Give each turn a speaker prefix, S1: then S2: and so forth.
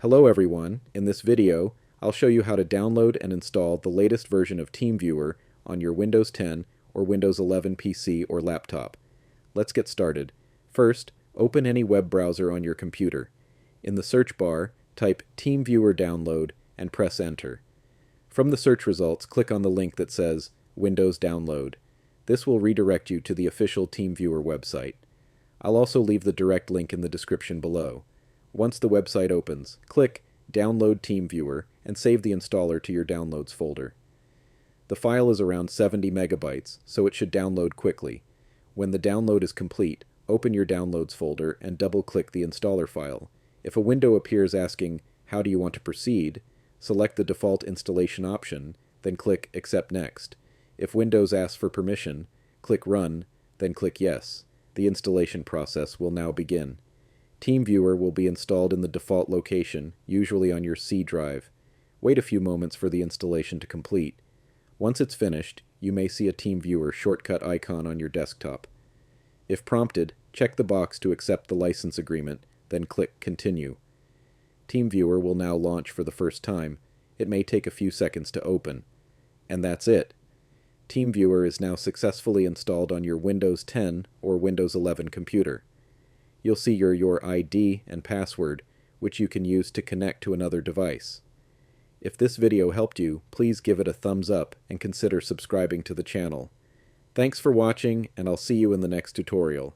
S1: Hello everyone, in this video, I'll show you how to download and install the latest version of TeamViewer on your Windows 10 or Windows 11 PC or laptop. Let's get started. First, open any web browser on your computer. In the search bar, type TeamViewer Download and press Enter. From the search results, click on the link that says Windows Download. This will redirect you to the official TeamViewer website. I'll also leave the direct link in the description below. Once the website opens, click Download TeamViewer and save the installer to your Downloads folder. The file is around 70 megabytes, so it should download quickly. When the download is complete, open your Downloads folder and double-click the installer file. If a window appears asking, "How do you want to proceed?" select the default installation option, then click Accept Next. If Windows asks for permission, click Run, then click Yes. The installation process will now begin. TeamViewer will be installed in the default location, usually on your C drive. Wait a few moments for the installation to complete. Once it's finished, you may see a TeamViewer shortcut icon on your desktop. If prompted, check the box to accept the license agreement, then click Continue. TeamViewer will now launch for the first time. It may take a few seconds to open. And that's it. TeamViewer is now successfully installed on your Windows 10 or Windows 11 computer. You'll see your ID and password, which you can use to connect to another device. If this video helped you, please give it a thumbs up and consider subscribing to the channel. Thanks for watching, and I'll see you in the next tutorial.